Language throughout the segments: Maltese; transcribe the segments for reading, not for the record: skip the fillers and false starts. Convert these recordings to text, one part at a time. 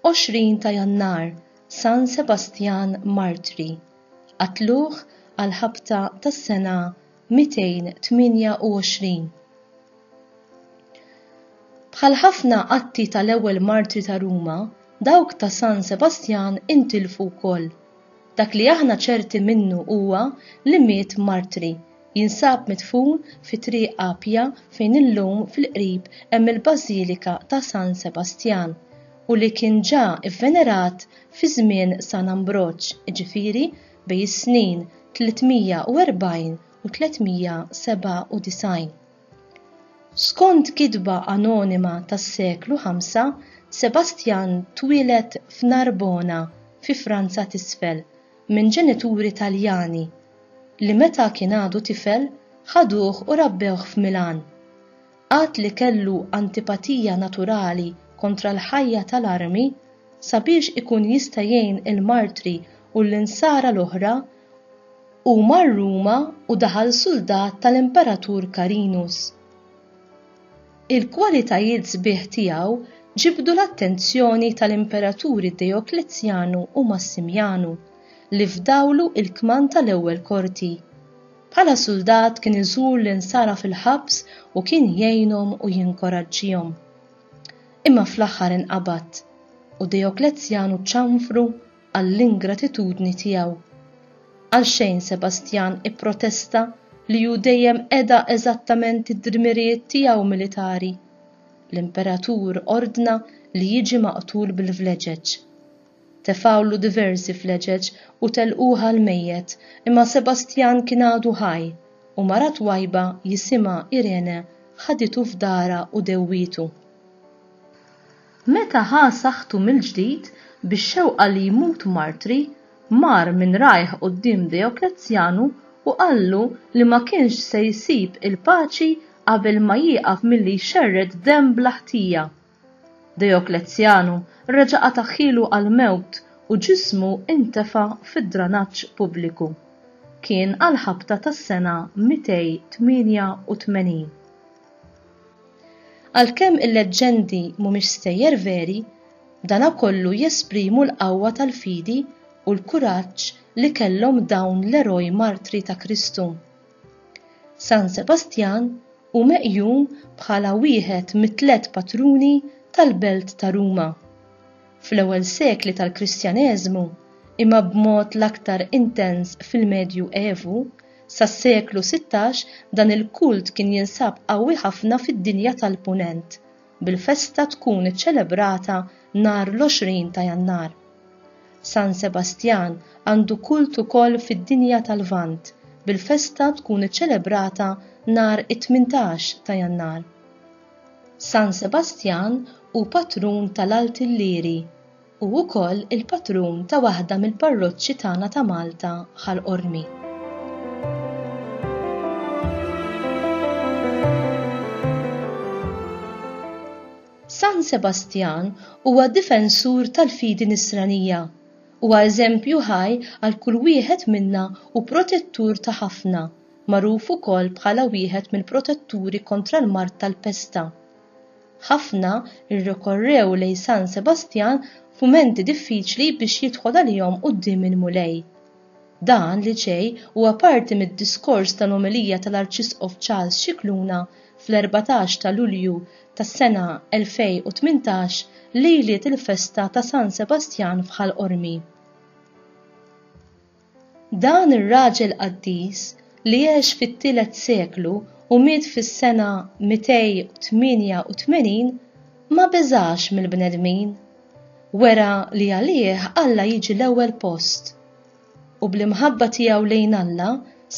20 ta' Jannar San Sebastian Martri, qatluh għal ħabta tas-sena 228. Bħal ħafna qatti tal-ewwel martri ta' Ruma, dawk ta' San Sebastian intilfu wkoll. Dak li aħna ċerti minnu huwa li miet martri, jinsab midfun fi triq Appja fejn illum fil-qrib hemm il-Bażilika ta' San Sebastian u li kien ġa vvenerat fi żmien San Ambroġ, jiġifieri bejn is-snin 340 u 397. Skont kitba anonima tas-seklu 5, Sebastian twieled f'Narbona fi Franza t'isfel minn ġenituri Taljani li meta kien għadu tifel ħaduh u rabbewh f'Milan. Għad li kellu antipatija naturali kontra l-ħajja tal-armi sabiex ikun jista' jgħin il-martri u l-insara l-oħra u mar Ruma u daħal soldat tal-Imperatur Carinus. Il-kwalitajiet sbieħ tiegħu ġibdu l-attenzjoni tal-Imperaturi Dioklezzjanu u Massimjanu li fdawlu il-kman tal-ewwel korti. Bħala soldat kien iżur l-insara fil-ħabs u kien jgħinhom u jinkoraġġihom. Imma fl-aħħar inqabad u Dioklezzjanu ċanfru għall-ingratitudni tiegħu. Għalxejn Sebastian ipprotesta li hu dejjem qiegħda eżattament id-dmirijiet tiegħu militari. L-Imperatur ordna li jiġi maqtul bil-vleġeġ. Tefawlu diversi vleġeġ u telquha l-mejjet, imma Sebastian kien għadu ħaj u mara twajba jisimha Irene ħaditu f'dara u dewwitu. Meta ħa saħħtu mill-ġdid bix-xewqa li jmut martri, mar minn rajh quddiem Dioklezzjanu u qallu li ma kienx se jsib il-paċi qabel ma jieqaf milli jxerred demm bl-ħtija. Dioklezzjanu reġa' taħħilu għall-mewt u ġismu intefa' fid-dranaġġ pubbliku. Kien għal ħabta tas-sena 288. Għalkemm il-leġġendi mhumiex stejjer veri, dana kollu jesprimu l-qawwa tal-fidi u l-kuraġġ li kellhom dawn l-eroj martri ta' Kristu. San Sebastian hu meqjum bħala wieħed mit-tliet patruni tal-belt ta' Ruma. Fl-ewwel sekli tal-Kristjaneżmu, imma b'mod l-aktar intens fil-Medju Evu, sas-seklu 16 dan il-kult kien jinsab qawwi ħafna fid-dinja tal-Punent, bil-festa tkun iċċelebrata nhar l-20 ta' Jannar. San Sebastian għandu kult ukoll fid-dinja tal-Lvant, bil-festa tkun iċċelebrata nhar it-18 ta' Jannar. San Sebastian hu patrun tal-Alt Illieri u wkoll il-patrun ta' waħda mill-parroċċi tagħna ta' Malta ħal-Qormi. San Sebastian huwa difensur tal-fidi nisranija, huwa eżempju ħaj għal kull wieħed minna u protettur ta' ħafna, magħruf ukoll bħala wieħed mill-protetturi kontra l-mart tal-pesta. Ħafna irrikorrew lejn San Sebastian f'mumenti diffiċli biex jidħol għalihom quddiem il-mulej. Dan li ġej huwa parti mid-diskors tal-omilija tal-Arċisqof Charles Scicluna fl-14 ta' Lulju tas-sena 2018 lejliet il-festa ta' San Sebastian f'Ħal-Qormi. Dan ir-raġel qaddis li għex fit-tielet seklu u miet fis-sena 288 ma beżax mill-bnedmin. Wera li għalih Alla jiġi l-ewwel post. U bl-imħabba tiegħu lejn Alla,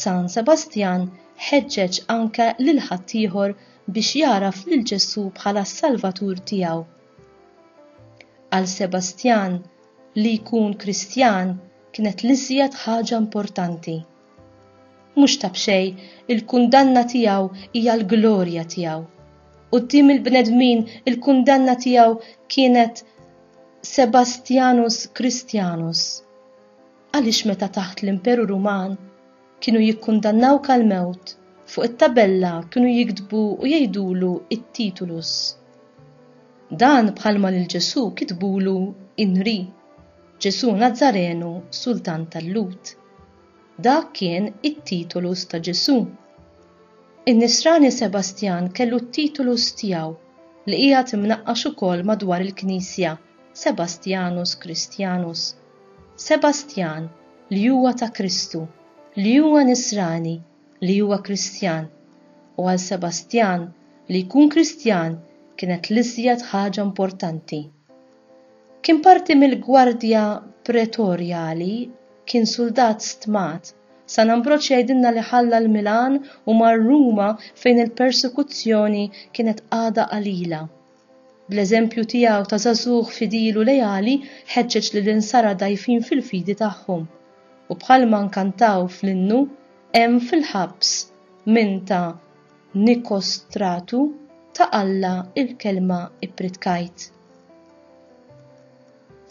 San Sebastian ħeġġeġ anke lil ħaddieħor biex jaraf lil Ġesu bħala s-Salvatur tiegħu. Għal Sebastian li jkun Kristjan kienet l-iżjed ħaġa importanti. Mhux ta' b'xejn il-kundanna tiegħu hija l-glorja tiegħu. Quddiem il-bnedmin il-kundanna tiegħu kienet Sebastianus Christianus. Għaliex meta taħt l-Imperu Ruman kienu jikkundannaw kal-mewt, fuq it-tabella kienu jiktbu u jgħidulu it-titulus. Dan bħalma lil Ġesu kitbulu Inri, Ġesu Nazzarenu, Sultan tal-Lut. Dak kien it-titolus ta' Ġesu. In-Nisrani Sebastjan kellu t-titolus tiegħu li qiegħed imnaqqax ukoll madwar il-Knisja, Sebastianus Christianus. Sebastjan li huwa ta' Kristu, li huwa Nisrani, li huwa Kristjan. U għal Sebastjan li jkun Kristjan kienet l-iżjed ħaġa importanti. Kien parti mill-Gwardja Pretorjali, kien soldat stmat. San Ambroċ jgħidilna li ħalla l-Milan u mar Ruma fejn il-persekuzzjoni kienet għada qalila. Bl-eżempju tiegħu ta' żagħżugħ fidilu lejali ħeġġeġ lill-insara dajfin fil-fidi tagħhom. U bħalma nkantaw fl-innu hemm fil-ħabs min ta' Nikostratu ta' Alla il-kelma ipritkajt.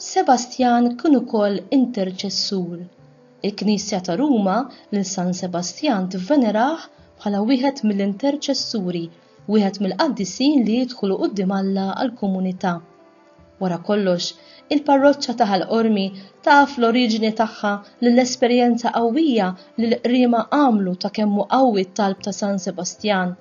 Sebastjan kien ukoll interċessur. Il-Knisja ta' Ruma lil San Sebastjan tivvenerah bħala wieħed mill-interċessuri, wieħed mill-qaddisin li jidħlu quddiem Alla għall-komunità. Wara kollox, il-parroċċa ta' Ħal-Qormi taf l-oriġini tagħha lill-esperjenza qawwija li l-qriema għamlu ta' kemm hu qawwi t-talb ta' San Sebastjan,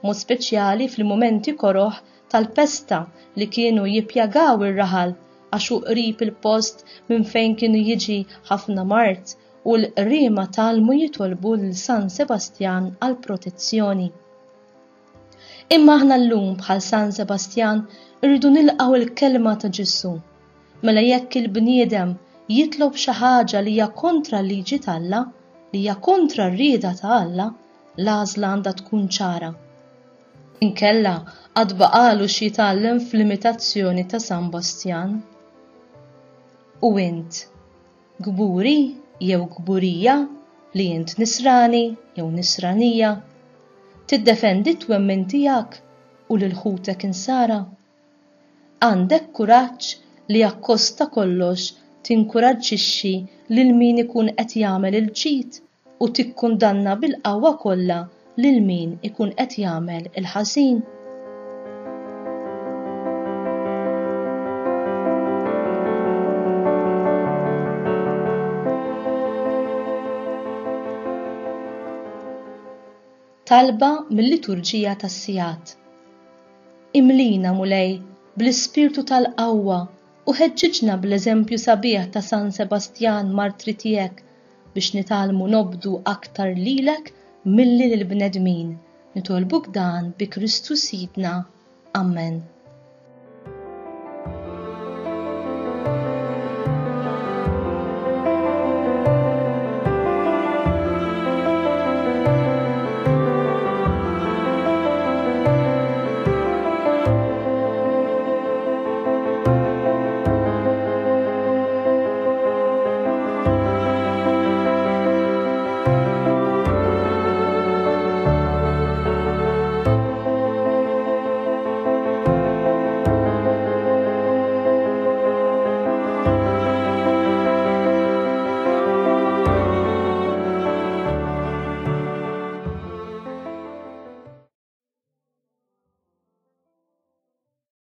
mod speċjali fil-mumenti koroħ tal-pesta li kienu jippjagaw ir-raħal għax hu qrib il-post minn fejn kienu jiġi ħafna mart u l-qriema talmu jitolbu lil San Sebastjan għal protezzjoni. Imma aħna llum bħal San Sebastjan irridu nilqgħu il-kelma ta' Ġesu. Mela jekk il-bniedem jitlob xi ħaġa li hija kontra l-liġi ta' Alla, li hija kontra r-rieda ta' Alla, l-għażla għandha tkun ċara. Inkella għad baqalu xi jitgħallem fl-imitazzjoni ta' San Bastjan. U int, gburi jew gburija li int Nisrani jew Nisranija, tiddefendi t-twemmin tiegħek u lil ħutek insara. Għandek kuraġġ li akkosta kollox tinkoraġġixxi lil min ikun qed jagħmel il-ġid u tikkundanna bil-qawwa kollha lil min ikun qed jagħmel il-ħażin. Talba mill-liturġija tas-Sigħat. Imlina mulej bl-ispirtu tal-qawwa u ħeġġiġna bl-eżempju sabiħ ta' San Sebastjan martri tiegħek biex nitalmu nobdu aktar lilek milli lill-bnedmin. Nitolbuk dan bi Kristu Sidna. Amen.